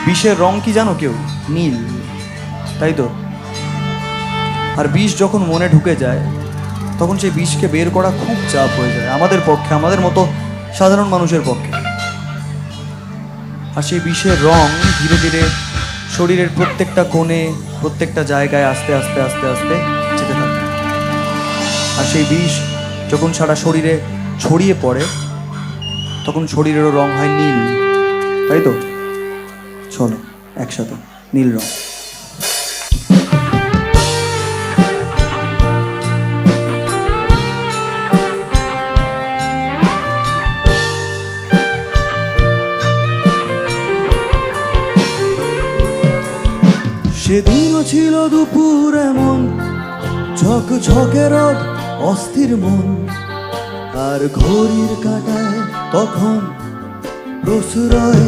বিষের রং কি জানো কেউ? নীল, তাই তো? আর বিষ যখন মনে ঢুকে যায় তখন সেই বিষকে বের করা খুব চাপ হয়ে যায় আমাদের পক্ষে, আমাদের মতো সাধারণ মানুষের পক্ষে। আর সেই বিষের রং ধীরে ধীরে শরীরের প্রত্যেকটা কোণে, প্রত্যেকটা জায়গায় আস্তে আস্তে আস্তে আস্তে যেতে থাকে। আর সেই বিষ যখন সারা শরীরে ছড়িয়ে পড়ে তখন শরীরেরও রং হয় নীল, তাই তো? চলো একসাথে নীল রং। সেদিনও ছিল দুপুর এমন ঝকঝকে রোদ, অস্থির মন, আর ঘড়ির কাঁটায় তখন প্রসরয়।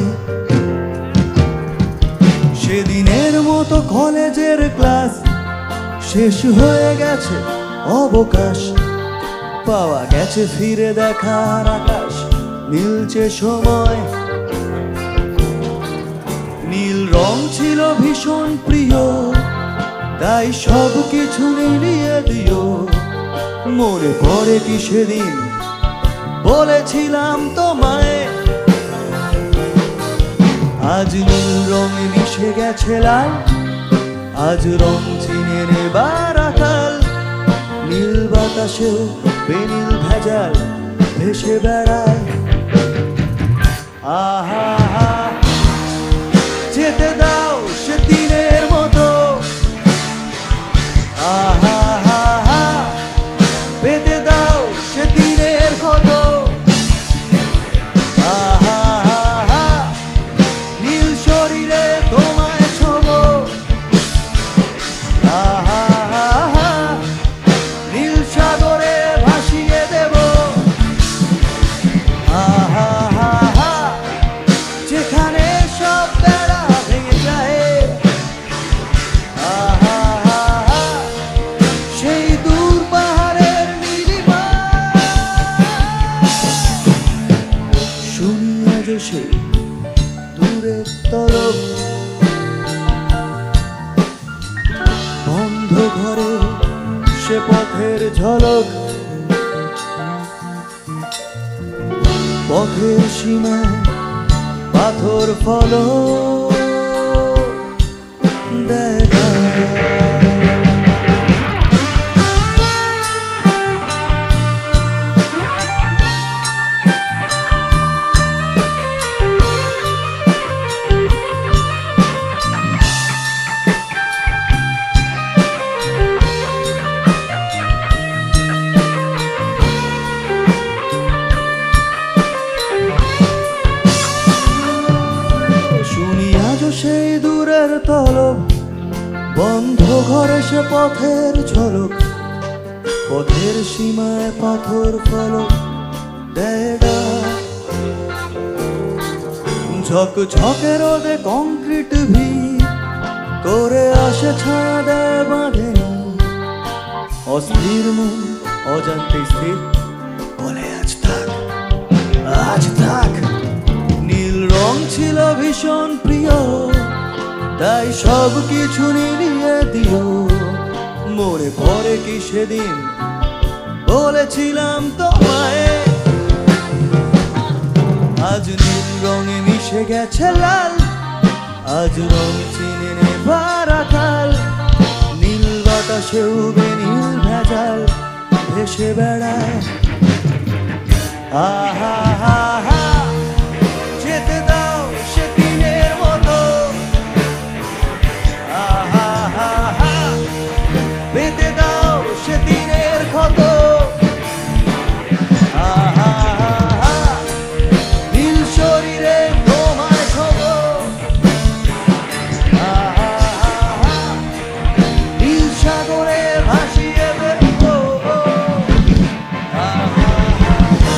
সেদিনের মতো কলেজের ক্লাস শেষ হয়ে গেছে, অবকাশ পাওয়া গেছে, ফিরে দেখার আকাশ মিলছে সময়। নীল রং ছিল ভীষণ প্রিয়, তাই সব কিছু মিলিয়ে দিও। মনে পড়ে কি সেদিন বলেছিলাম তোমায়, আজ নীল রঙে মিশে গেছে লাল, আজ রং চিনে নেবার আকাল। নীল বাতাসেও বেনীল ভেজাল ভেসে বেড়ায়। আহা হা, যেতে দাও সে দিনের মতো। আহা হা হা, পেতে দাও সে দিনের ক্ষত। আহা হা হা, নীল শরীরে তোমায় ছোবো। আহা হা হা, নীল সাগরে ভাসিয়ে দেব। আহা হা হা, যেখানে সব বেড়া ভেঙে যায়। আহা হা হা, সেই দূর পাহাড়ের নীলিমা। শুনি আজ সেই দূরের তরফ, বন্ধ ঘরে সে পথের ঝলক। পথের সীমায় পাথর ফলক দেখা। সেই দূরের তলব, বন্ধ ঘরে সে পথের ঝলক। পথের সীমায় পাথর ফলক দেড়া। ঝকঝকে রোদে কংক্রিট ভিড় করে আসে, ছায়া দেয় বাঁধেনি। অস্থির মন অজান্তে স্থির বলে আজ থাক, আজ থাক। নীল রং ছিল ভীষণ প্রিয়, তাই সব কিছু নিয়ে দিও। মনে পড়ে কি সেদিন বলেছিলাম তোমায়, আজ নীল রঙে মিশে গেছে লাল, আজ রং চিনে নেবার আকাল। নীল বাতাসেও বেনীল ভেজাল ভেসে বেড়ায়। আহা হা হা, যেতে দাও সে দিনের মতো। আহা হা হা, পেতে দাও সে দিনের ক্ষত। আহা হা হা, নীল শরীরে তোমায় ছোবো। আহা হা হা, নীল সাগরে ভাসিয়ে দেব। আহা হা হা,